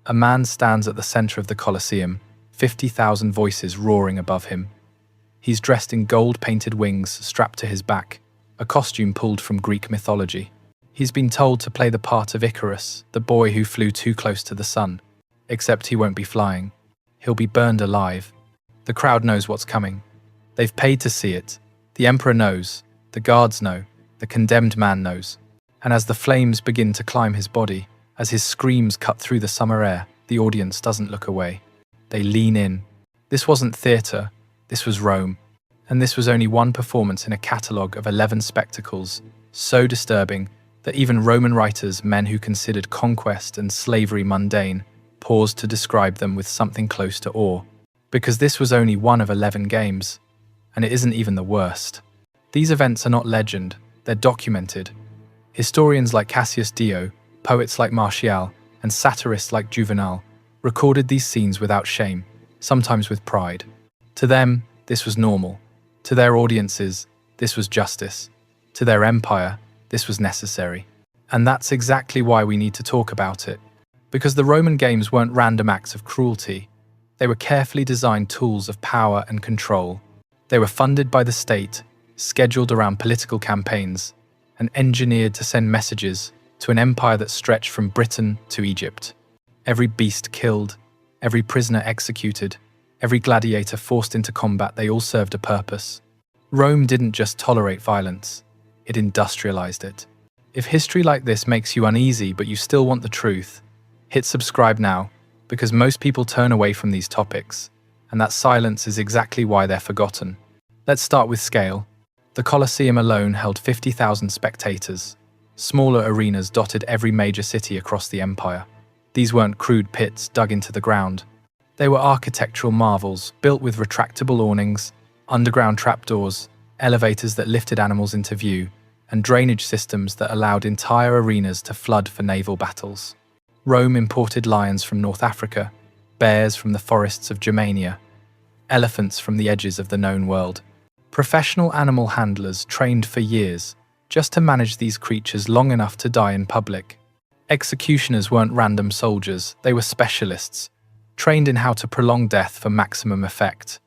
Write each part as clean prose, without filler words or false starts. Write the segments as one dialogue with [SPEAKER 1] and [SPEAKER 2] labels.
[SPEAKER 1] A man stands at the center of the Colosseum, 50,000 voices roaring above him. He's dressed in gold-painted wings strapped to his back, a costume pulled from Greek mythology. He's been told to play the part of Icarus, the boy who flew too close to the sun. Except he won't be flying. He'll be burned alive. The crowd knows what's coming. They've paid to see it. The emperor knows. The guards know. The condemned man knows. And as the flames begin to climb his body, as his screams cut through the summer air, the audience doesn't look away. They lean in. This wasn't theatre. This was Rome. And this was only one performance in a catalogue of 11 spectacles, so disturbing that even Roman writers, men who considered conquest and slavery mundane, paused to describe them with something close to awe. Because this was only one of 11 games, and it isn't even the worst. These events are not legend, they're documented. Historians like Cassius Dio, poets like Martial, and satirists like Juvenal recorded these scenes without shame, sometimes with pride. To them, this was normal. To their audiences, this was justice. To their empire, this was necessary. And that's exactly why we need to talk about it. Because the Roman games weren't random acts of cruelty. They were carefully designed tools of power and control. They were funded by the state, scheduled around political campaigns, and engineered to send messages to an empire that stretched from Britain to Egypt. Every beast killed, every prisoner executed, every gladiator forced into combat, they all served a purpose. Rome didn't just tolerate violence, it industrialized it. If history like this makes you uneasy but you still want the truth, hit subscribe now, because most people turn away from these topics, and that silence is exactly why they're forgotten. Let's start with scale. The Colosseum alone held 50,000 spectators. Smaller arenas dotted every major city across the empire. These weren't crude pits dug into the ground. They were architectural marvels built with retractable awnings, underground trapdoors, elevators that lifted animals into view, and drainage systems that allowed entire arenas to flood for naval battles. Rome imported lions from North Africa, bears from the forests of Germania, elephants from the edges of the known world. Professional animal handlers trained for years just to manage these creatures long enough to die in public. Executioners weren't random soldiers, they were specialists, trained in how to prolong death for maximum effect.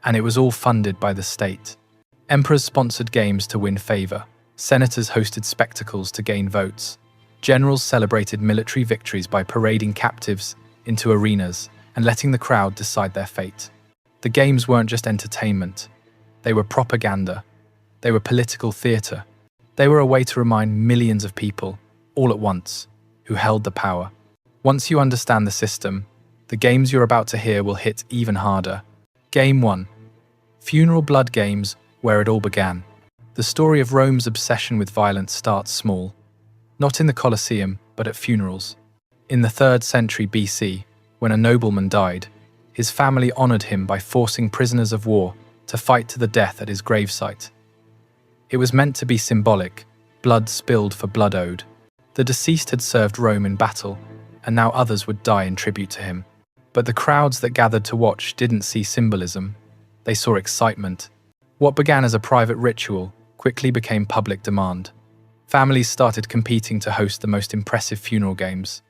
[SPEAKER 1] And it was all funded by the state. Emperors sponsored games to win favor. Senators hosted spectacles to gain votes. Generals celebrated military victories by parading captives into arenas and letting the crowd decide their fate. The games weren't just entertainment. They were propaganda. They were political theatre. They were a way to remind millions of people, all at once, who held the power. Once you understand the system, the games you're about to hear will hit even harder. Game 1. Funeral blood games, where it all began. The story of Rome's obsession with violence starts small. Not in the Colosseum, but at funerals. In the 3rd century BC, when a nobleman died, his family honored him by forcing prisoners of war to fight to the death at his gravesite. It was meant to be symbolic, blood spilled for blood owed. The deceased had served Rome in battle, and now others would die in tribute to him. But the crowds that gathered to watch didn't see symbolism. They saw excitement. What began as a private ritual quickly became public demand. Families started competing to host the most impressive funeral games.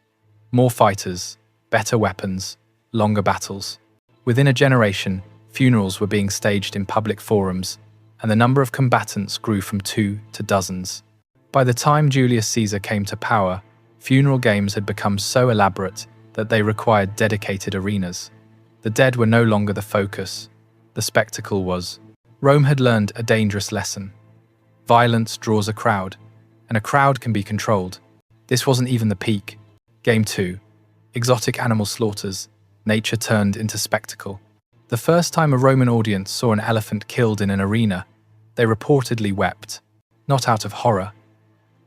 [SPEAKER 1] More fighters, better weapons, longer battles. Within a generation, funerals were being staged in public forums, and the number of combatants grew from 2 to dozens. By the time Julius Caesar came to power, funeral games had become so elaborate that they required dedicated arenas. The dead were no longer the focus. The spectacle was. Rome had learned a dangerous lesson. Violence draws a crowd, and a crowd can be controlled. This wasn't even the peak. Game 2. Exotic animal slaughters. Nature turned into spectacle. The first time a Roman audience saw an elephant killed in an arena, they reportedly wept. Not out of horror,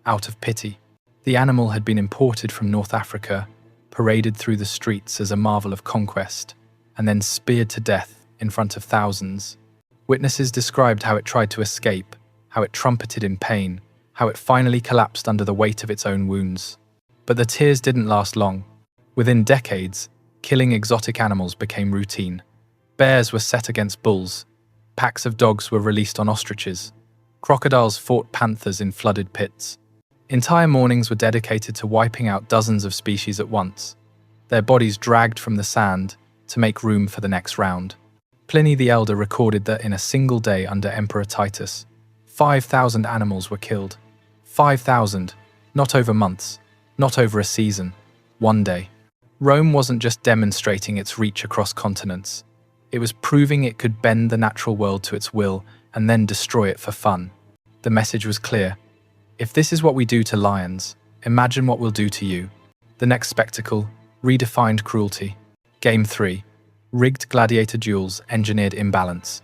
[SPEAKER 1] out of pity. The animal had been imported from North Africa, paraded through the streets as a marvel of conquest, and then speared to death in front of thousands. Witnesses described how it tried to escape, how it trumpeted in pain, how it finally collapsed under the weight of its own wounds. But the tears didn't last long. Within decades, killing exotic animals became routine. Bears were set against bulls. Packs of dogs were released on ostriches. Crocodiles fought panthers in flooded pits. Entire mornings were dedicated to wiping out dozens of species at once. their bodies dragged from the sand to make room for the next round. Pliny the Elder recorded that in a single day under Emperor Titus, 5,000 animals were killed. 5,000, not over months, not over a season, one day. Rome wasn't just demonstrating its reach across continents. It was proving it could bend the natural world to its will and then destroy it for fun. The message was clear. If this is what we do to lions, imagine what we'll do to you. The next spectacle, redefined cruelty. Game 3. Rigged gladiator duels engineered imbalance.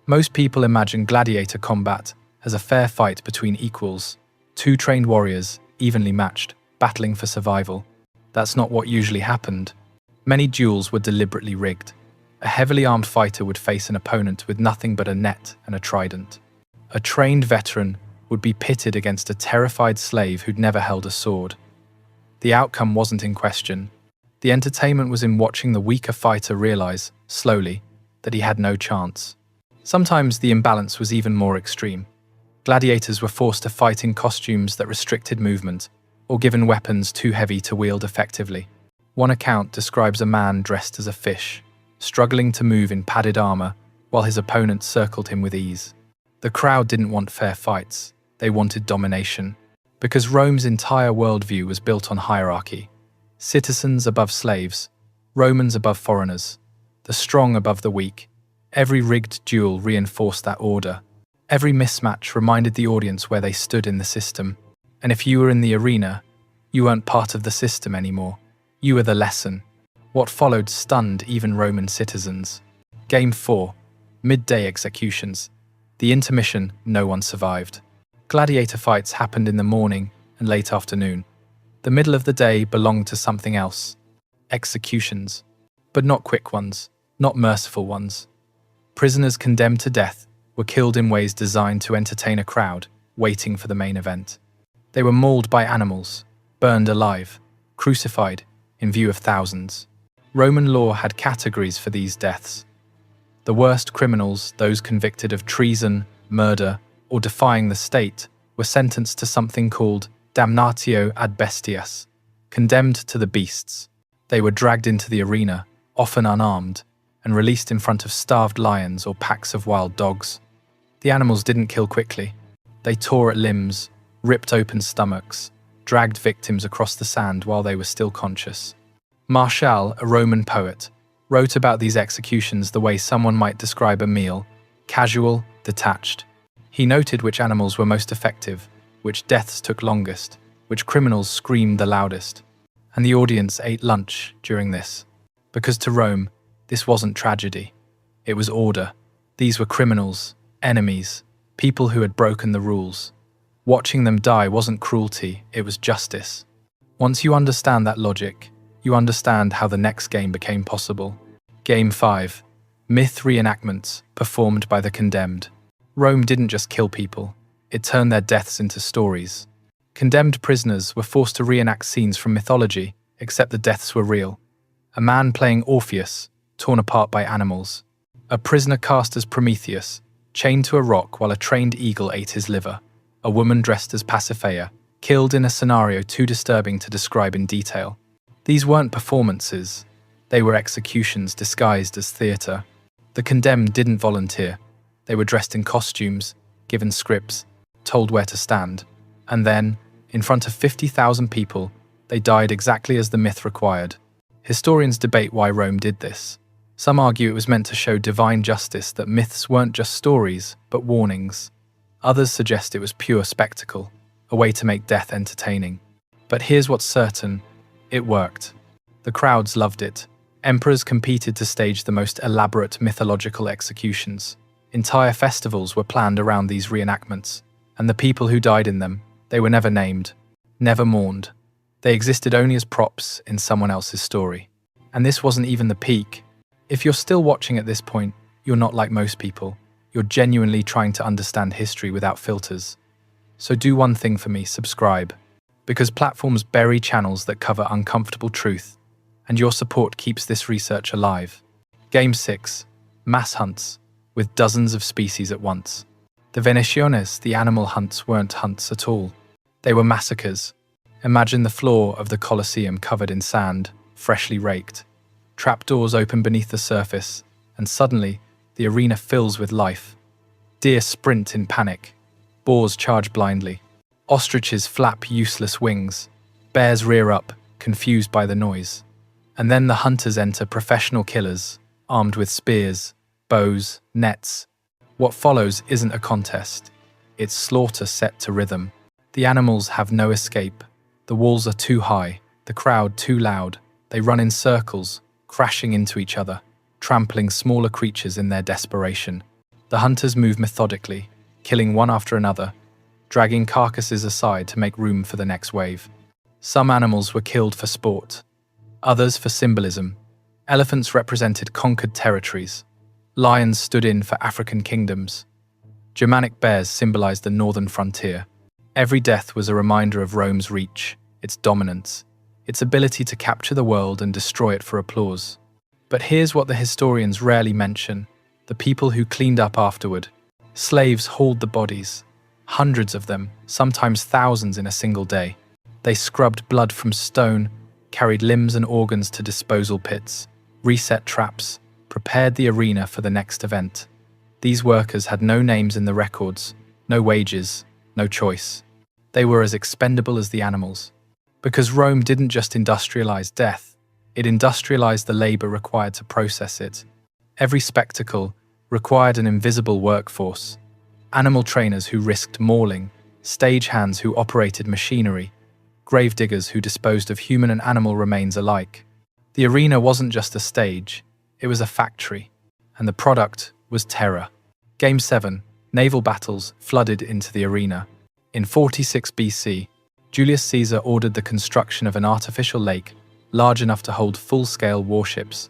[SPEAKER 1] Most people imagine gladiator combat as a fair fight between equals, two trained warriors, evenly matched, battling for survival. That's not what usually happened. Many duels were deliberately rigged. A heavily armed fighter would face an opponent with nothing but a net and a trident. A trained veteran would be pitted against a terrified slave who'd never held a sword. The outcome wasn't in question. The entertainment was in watching the weaker fighter realize, slowly, that he had no chance. Sometimes the imbalance was even more extreme. Gladiators were forced to fight in costumes that restricted movement, or given weapons too heavy to wield effectively. One account describes a man dressed as a fish, struggling to move in padded armor while his opponent circled him with ease. The crowd didn't want fair fights, they wanted domination. Because Rome's entire worldview was built on hierarchy. Citizens above slaves, Romans above foreigners, the strong above the weak. Every rigged duel reinforced that order. Every mismatch reminded the audience where they stood in the system. And if you were in the arena, you weren't part of the system anymore. You were the lesson. What followed stunned even Roman citizens. Game 4. Midday executions. The intermission, no one survived. Gladiator fights happened in the morning and late afternoon. The middle of the day belonged to something else. Executions. But not quick ones, not merciful ones. Prisoners condemned to death were killed in ways designed to entertain a crowd waiting for the main event. They were mauled by animals, burned alive, crucified in view of thousands. Roman law had categories for these deaths. The worst criminals, those convicted of treason, murder, or defying the state, were sentenced to something called damnatio ad bestias, condemned to the beasts. They were dragged into the arena, often unarmed, and released in front of starved lions or packs of wild dogs. The animals didn't kill quickly. They tore at limbs, ripped open stomachs, dragged victims across the sand while they were still conscious. Martial, a Roman poet, wrote about these executions the way someone might describe a meal: casual, detached. He noted which animals were most effective, which deaths took longest, which criminals screamed the loudest. And the audience ate lunch during this. Because to Rome, this wasn't tragedy. It was order. These were criminals, enemies, people who had broken the rules. Watching them die wasn't cruelty, it was justice. Once you understand that logic, you understand how the next game became possible. Game 5. Myth reenactments performed by the condemned. Rome didn't just kill people, it turned their deaths into stories. Condemned prisoners were forced to reenact scenes from mythology, except the deaths were real. A man playing Orpheus, torn apart by animals. A prisoner cast as Prometheus, chained to a rock while a trained eagle ate his liver. A woman dressed as Pasiphae, killed in a scenario too disturbing to describe in detail. These weren't performances, they were executions disguised as theatre. The condemned didn't volunteer. They were dressed in costumes, given scripts, told where to stand, and then, in front of 50,000 people, they died exactly as the myth required. Historians debate why Rome did this. Some argue it was meant to show divine justice, that myths weren't just stories, but warnings. Others suggest it was pure spectacle, a way to make death entertaining. But here's what's certain, it worked. The crowds loved it. Emperors competed to stage the most elaborate mythological executions. Entire festivals were planned around these reenactments, and the people who died in them, they were never named, never mourned. They existed only as props in someone else's story. And this wasn't even the peak. If you're still watching at this point, you're not like most people. You're genuinely trying to understand history without filters. So do one thing for me, subscribe. Because platforms bury channels that cover uncomfortable truth, and your support keeps this research alive. Game 6. Mass hunts, with dozens of species at once. The Venetiones, the animal hunts, weren't hunts at all. They were massacres. Imagine the floor of the Colosseum covered in sand, freshly raked. Trapdoors open beneath the surface, and suddenly, the arena fills with life. Deer sprint in panic. Boars charge blindly. Ostriches flap useless wings. Bears rear up, confused by the noise. And then the hunters enter, professional killers, armed with spears, bows, nets. What follows isn't a contest. It's slaughter set to rhythm. The animals have no escape. The walls are too high, the crowd too loud. They run in circles, crashing into each other, trampling smaller creatures in their desperation. The hunters move methodically, killing one after another, dragging carcasses aside to make room for the next wave. Some animals were killed for sport, others for symbolism. Elephants represented conquered territories. Lions stood in for African kingdoms. Germanic bears symbolized the northern frontier. Every death was a reminder of Rome's reach, its dominance, its ability to capture the world and destroy it for applause. But here's what the historians rarely mention: the people who cleaned up afterward. Slaves hauled the bodies, hundreds of them, sometimes thousands in a single day. They scrubbed blood from stone, carried limbs and organs to disposal pits, reset traps, prepared the arena for the next event. These workers had no names in the records, no wages, no choice. They were as expendable as the animals. Because Rome didn't just industrialize death, it industrialized the labor required to process it. Every spectacle required an invisible workforce. Animal trainers who risked mauling, stagehands who operated machinery, gravediggers who disposed of human and animal remains alike. The arena wasn't just a stage, it was a factory, and the product was terror. Game 7, naval battles flooded into the arena. In 46 BC, Julius Caesar ordered the construction of an artificial lake large enough to hold full-scale warships.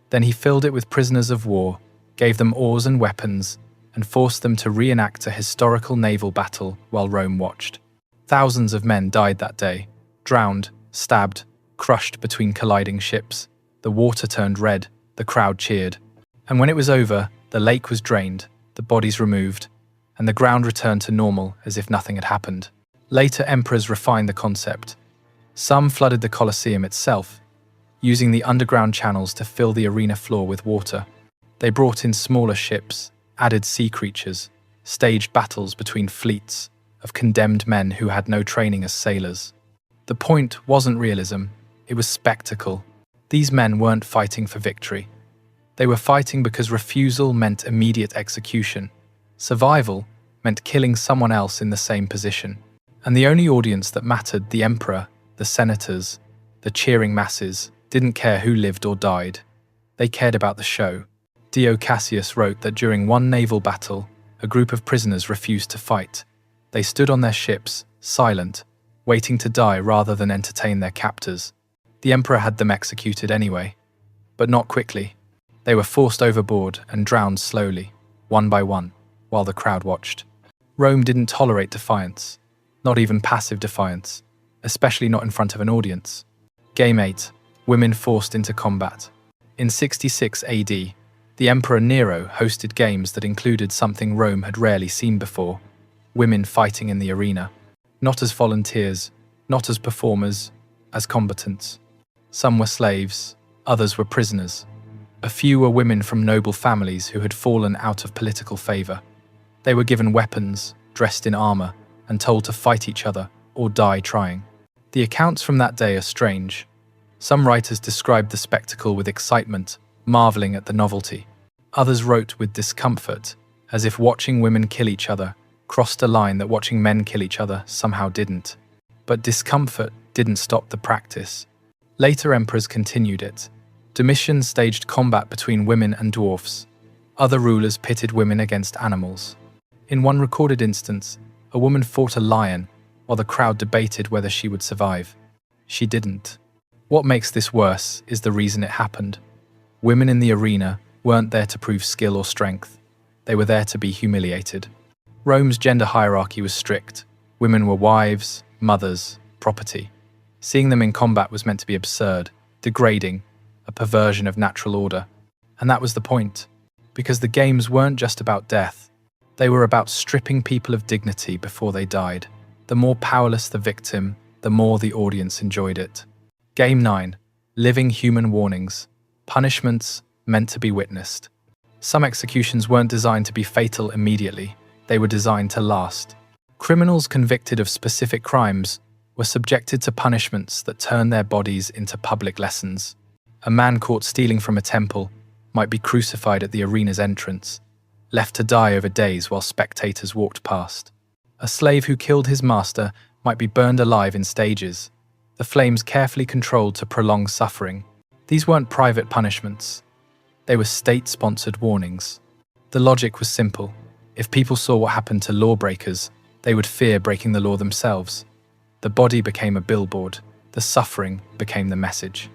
[SPEAKER 1] Then he filled it with prisoners of war, gave them oars and weapons, and forced them to reenact a historical naval battle while Rome watched. Thousands of men died that day, drowned, stabbed, crushed between colliding ships. The water turned red, the crowd cheered. And when it was over, the lake was drained, the bodies removed, and the ground returned to normal as if nothing had happened. Later emperors refined the concept. Some flooded the Colosseum itself, using the underground channels to fill the arena floor with water. They brought in smaller ships, added sea creatures, staged battles between fleets of condemned men who had no training as sailors. The point wasn't realism, it was spectacle. These men weren't fighting for victory. They were fighting because refusal meant immediate execution. Survival meant killing someone else in the same position. And the only audience that mattered, the emperor, the senators, the cheering masses, didn't care who lived or died. They cared about the show. Dio Cassius wrote that during one naval battle, a group of prisoners refused to fight. They stood on their ships, silent, waiting to die rather than entertain their captors. The emperor had them executed anyway, but not quickly. They were forced overboard and drowned slowly, one by one, while the crowd watched. Rome didn't tolerate defiance, not even passive defiance, especially not in front of an audience. Game 8, women forced into combat. In 66 AD, the Emperor Nero hosted games that included something Rome had rarely seen before: women fighting in the arena. Not as volunteers, not as performers, as combatants. Some were slaves, others were prisoners. A few were women from noble families who had fallen out of political favor. They were given weapons, dressed in armor, and told to fight each other or die trying. The accounts from that day are strange. Some writers described the spectacle with excitement, marveling at the novelty. Others wrote with discomfort, as if watching women kill each other crossed a line that watching men kill each other somehow didn't. But discomfort didn't stop the practice. Later emperors continued it. Domitian staged combat between women and dwarfs. Other rulers pitted women against animals. In one recorded instance, a woman fought a lion while the crowd debated whether she would survive. She didn't. What makes this worse is the reason it happened. Women in the arena weren't there to prove skill or strength. They were there to be humiliated. Rome's gender hierarchy was strict. Women were wives, mothers, property. Seeing them in combat was meant to be absurd, degrading, a perversion of natural order. And that was the point, because the games weren't just about death. They were about stripping people of dignity before they died. The more powerless the victim, the more the audience enjoyed it. Game 9, living human warnings, punishments meant to be witnessed. Some executions weren't designed to be fatal immediately, they were designed to last. Criminals convicted of specific crimes were subjected to punishments that turned their bodies into public lessons. A man caught stealing from a temple might be crucified at the arena's entrance, left to die over days while spectators walked past. A slave who killed his master might be burned alive in stages, the flames carefully controlled to prolong suffering. These weren't private punishments. They were state-sponsored warnings. The logic was simple. If people saw what happened to lawbreakers, they would fear breaking the law themselves. The body became a billboard. The suffering became the message.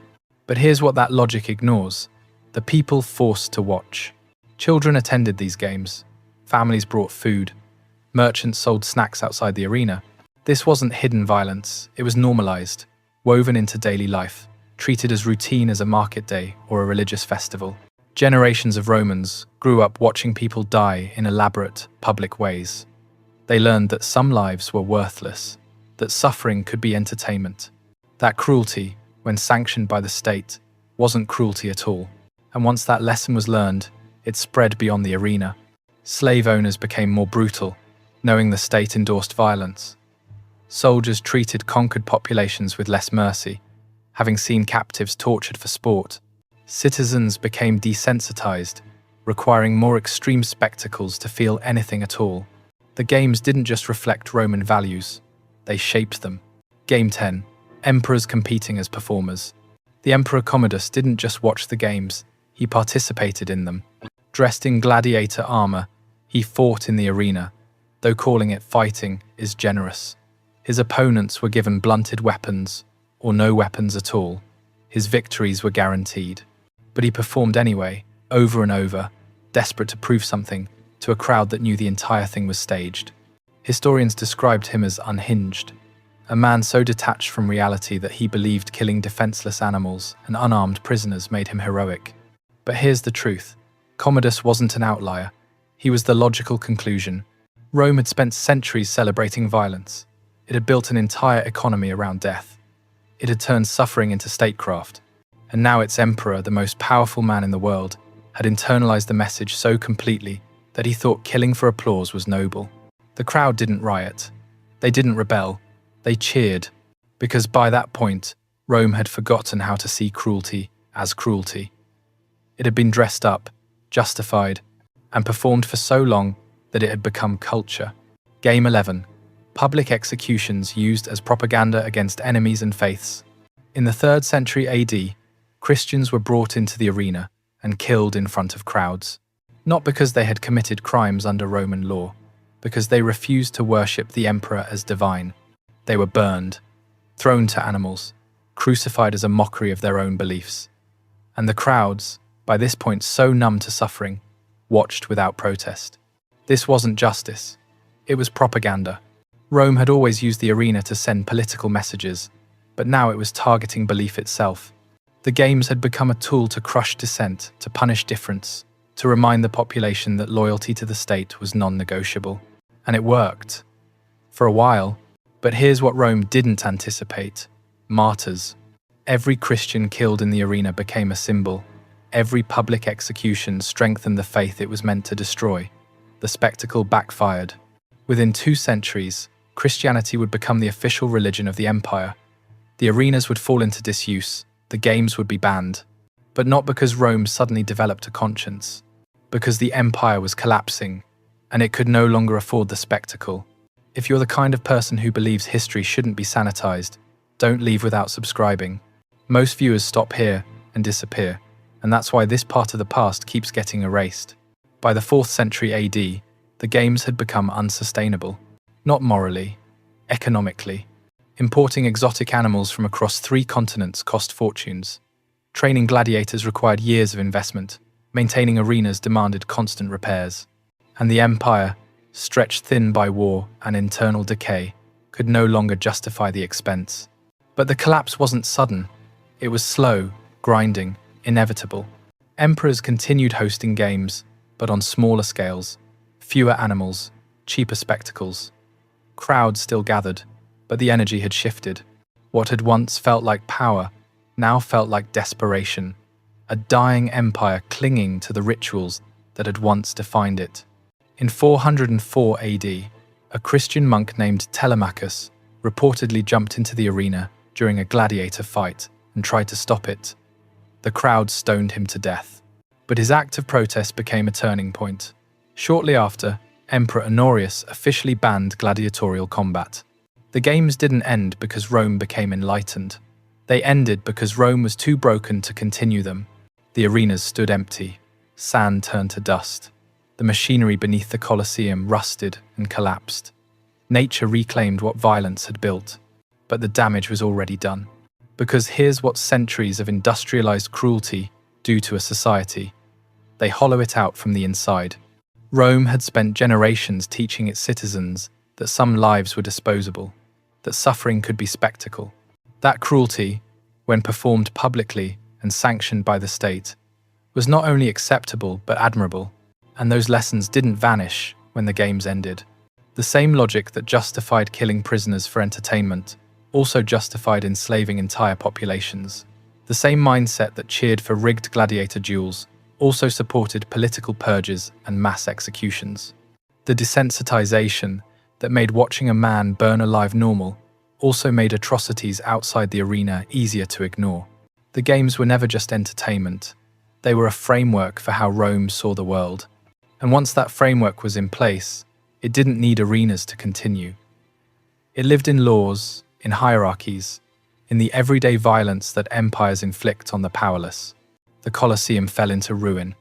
[SPEAKER 1] But here's what that logic ignores. The people forced to watch. Children attended these games. Families brought food. Merchants sold snacks outside the arena. This wasn't hidden violence. It was normalized, woven into daily life, treated as routine as a market day or a religious festival. Generations of Romans grew up watching people die in elaborate, public ways. They learned that some lives were worthless, that suffering could be entertainment, that cruelty, when sanctioned by the state, wasn't cruelty at all. And once that lesson was learned, it spread beyond the arena. Slave owners became more brutal, knowing the state endorsed violence. Soldiers treated conquered populations with less mercy, having seen captives tortured for sport. Citizens became desensitized, requiring more extreme spectacles to feel anything at all. The games didn't just reflect Roman values, they shaped them. Game 10. Emperors competing as performers. The Emperor Commodus didn't just watch the games, he participated in them. Dressed in gladiator armor, he fought in the arena, though calling it fighting is generous. His opponents were given blunted weapons, or no weapons at all. His victories were guaranteed. But he performed anyway, over and over, desperate to prove something to a crowd that knew the entire thing was staged. Historians described him as unhinged, a man so detached from reality that he believed killing defenseless animals and unarmed prisoners made him heroic. But here's the truth. Commodus wasn't an outlier. He was the logical conclusion. Rome had spent centuries celebrating violence. It had built an entire economy around death. It had turned suffering into statecraft. And now its emperor, the most powerful man in the world, had internalized the message so completely that he thought killing for applause was noble. The crowd didn't riot. They didn't rebel. They cheered, because by that point, Rome had forgotten how to see cruelty as cruelty. It had been dressed up, justified, and performed for so long that it had become culture. Game 11. Public executions used as propaganda against enemies and faiths. In the 3rd century AD, Christians were brought into the arena and killed in front of crowds, not because they had committed crimes under Roman law, because they refused to worship the emperor as divine. They were burned, thrown to animals, crucified as a mockery of their own beliefs. And the crowds, by this point so numb to suffering, watched without protest. This wasn't justice. It was propaganda. Rome had always used the arena to send political messages, but now it was targeting belief itself. The games had become a tool to crush dissent, to punish difference, to remind the population that loyalty to the state was non-negotiable. And it worked. For a while. But here's what Rome didn't anticipate. Martyrs. Every Christian killed in the arena became a symbol. Every public execution strengthened the faith it was meant to destroy. The spectacle backfired. Within 2 centuries, Christianity would become the official religion of the empire. The arenas would fall into disuse. The games would be banned. But not because Rome suddenly developed a conscience. Because the empire was collapsing, and it could no longer afford the spectacle. If you're the kind of person who believes history shouldn't be sanitized, don't leave without subscribing. Most viewers stop here and disappear, and that's why this part of the past keeps getting erased. By the 4th century AD, the games had become unsustainable. Not morally, economically. Importing exotic animals from across 3 continents cost fortunes. Training gladiators required years of investment. Maintaining arenas demanded constant repairs. And the empire, stretched thin by war and internal decay, could no longer justify the expense. But the collapse wasn't sudden. It was slow, grinding, inevitable. Emperors continued hosting games, but on smaller scales. Fewer animals, cheaper spectacles. Crowds still gathered, but the energy had shifted. What had once felt like power now felt like desperation, a dying empire clinging to the rituals that had once defined it. In 404 AD, a Christian monk named Telemachus reportedly jumped into the arena during a gladiator fight and tried to stop it. The crowd stoned him to death. But his act of protest became a turning point. Shortly after, Emperor Honorius officially banned gladiatorial combat. The games didn't end because Rome became enlightened. They ended because Rome was too broken to continue them. The arenas stood empty. Sand turned to dust. The machinery beneath the Colosseum rusted and collapsed. Nature reclaimed what violence had built, but the damage was already done. Because here's what centuries of industrialized cruelty do to a society. They hollow it out from the inside. Rome had spent generations teaching its citizens that some lives were disposable, that suffering could be spectacle. That cruelty, when performed publicly and sanctioned by the state, was not only acceptable but admirable, and those lessons didn't vanish when the games ended. The same logic that justified killing prisoners for entertainment also justified enslaving entire populations. The same mindset that cheered for rigged gladiator duels also supported political purges and mass executions. The desensitization that made watching a man burn alive normal also made atrocities outside the arena easier to ignore. The games were never just entertainment. They were a framework for how Rome saw the world. And once that framework was in place, it didn't need arenas to continue. It lived in laws, in hierarchies, in the everyday violence that empires inflict on the powerless. The Colosseum fell into ruin,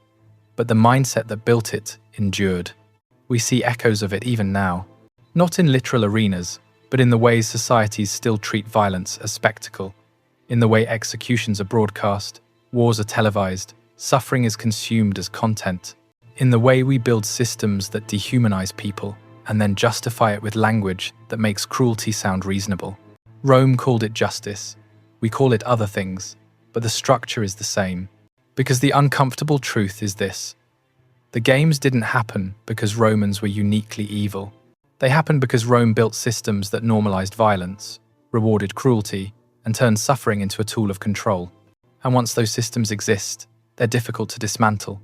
[SPEAKER 1] but the mindset that built it endured. We see echoes of it even now, not in literal arenas, but in the ways societies still treat violence as spectacle, in the way executions are broadcast, wars are televised, suffering is consumed as content, in the way we build systems that dehumanize people and then justify it with language that makes cruelty sound reasonable. Rome called it justice. We call it other things, but the structure is the same. Because the uncomfortable truth is this: the games didn't happen because Romans were uniquely evil. They happened because Rome built systems that normalized violence, rewarded cruelty, and turned suffering into a tool of control. And once those systems exist, they're difficult to dismantle.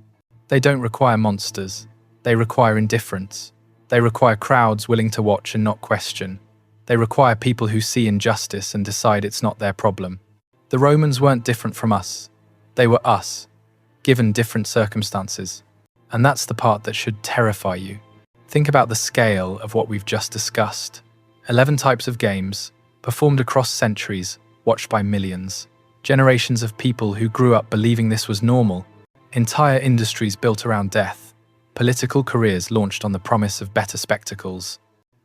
[SPEAKER 1] They don't require monsters. They require indifference. They require crowds willing to watch and not question. They require people who see injustice and decide it's not their problem. The Romans weren't different from us. They were us, given different circumstances. And that's the part that should terrify you. Think about the scale of what we've just discussed. 11 types of games, performed across centuries, watched by millions. Generations of people who grew up believing this was normal. Entire industries built around death. Political careers launched on the promise of better spectacles.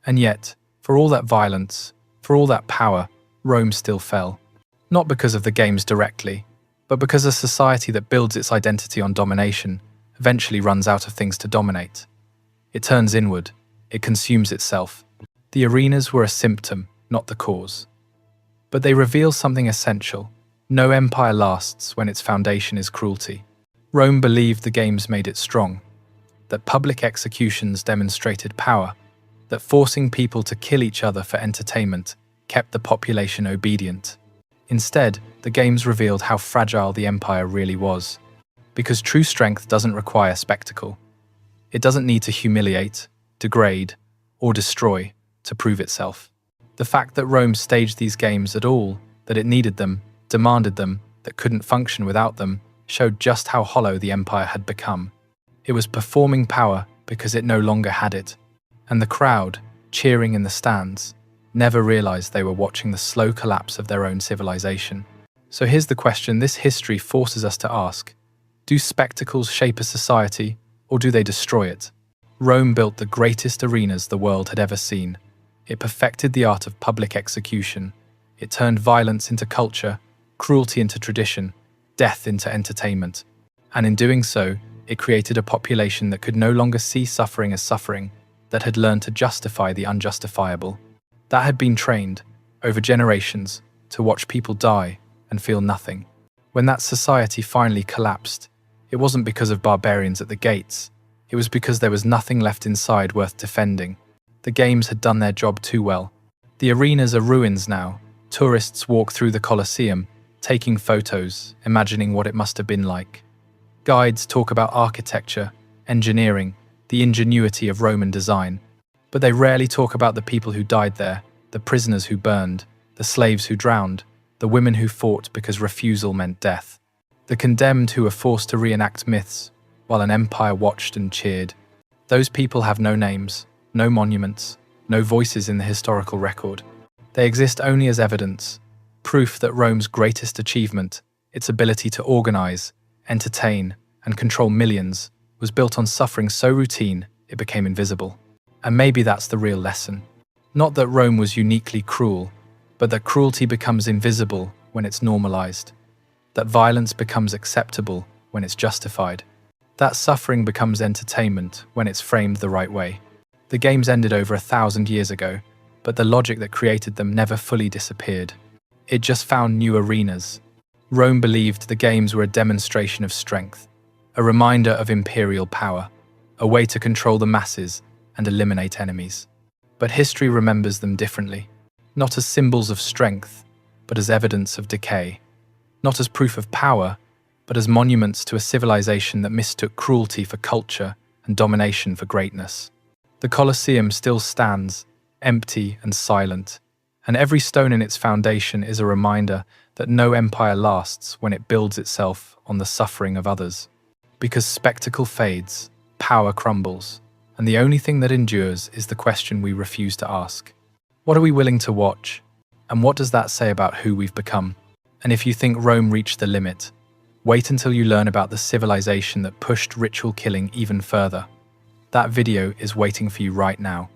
[SPEAKER 1] And yet, for all that violence, for all that power, Rome still fell. Not because of the games directly, but because a society that builds its identity on domination eventually runs out of things to dominate. It turns inward. It consumes itself. The arenas were a symptom, not the cause. But they reveal something essential. No empire lasts when its foundation is cruelty. Rome believed the games made it strong, that public executions demonstrated power, that forcing people to kill each other for entertainment kept the population obedient. Instead, the games revealed how fragile the empire really was. Because true strength doesn't require spectacle. It doesn't need to humiliate, degrade, or destroy to prove itself. The fact that Rome staged these games at all, that it needed them, demanded them, that couldn't function without them, showed just how hollow the empire had become. It was performing power because it no longer had it. And the crowd, cheering in the stands, never realized they were watching the slow collapse of their own civilization. So here's the question this history forces us to ask: do spectacles shape a society, or do they destroy it? Rome built the greatest arenas the world had ever seen. It perfected the art of public execution. It turned violence into culture, cruelty into tradition, death into entertainment. And in doing so, it created a population that could no longer see suffering as suffering, that had learned to justify the unjustifiable, that had been trained, over generations, to watch people die and feel nothing. When that society finally collapsed, it wasn't because of barbarians at the gates. It was because there was nothing left inside worth defending. The games had done their job too well. The arenas are ruins now. Tourists walk through the Colosseum, taking photos, imagining what it must have been like. Guides talk about architecture, engineering, the ingenuity of Roman design, but they rarely talk about the people who died there, the prisoners who burned, the slaves who drowned, the women who fought because refusal meant death, the condemned who were forced to reenact myths while an empire watched and cheered. Those people have no names, no monuments, no voices in the historical record. They exist only as evidence, proof that Rome's greatest achievement, its ability to organize, entertain, and control millions, was built on suffering so routine it became invisible. And maybe that's the real lesson. Not that Rome was uniquely cruel, but that cruelty becomes invisible when it's normalized. That violence becomes acceptable when it's justified. That suffering becomes entertainment when it's framed the right way. The games ended over 1,000 years ago, but the logic that created them never fully disappeared. It just found new arenas. Rome believed the games were a demonstration of strength, a reminder of imperial power, a way to control the masses and eliminate enemies. But history remembers them differently, not as symbols of strength, but as evidence of decay, not as proof of power, but as monuments to a civilization that mistook cruelty for culture and domination for greatness. The Colosseum still stands, empty and silent, and every stone in its foundation is a reminder that no empire lasts when it builds itself on the suffering of others. Because spectacle fades, power crumbles, and the only thing that endures is the question we refuse to ask. What are we willing to watch? And what does that say about who we've become? And if you think Rome reached the limit, wait until you learn about the civilization that pushed ritual killing even further. That video is waiting for you right now.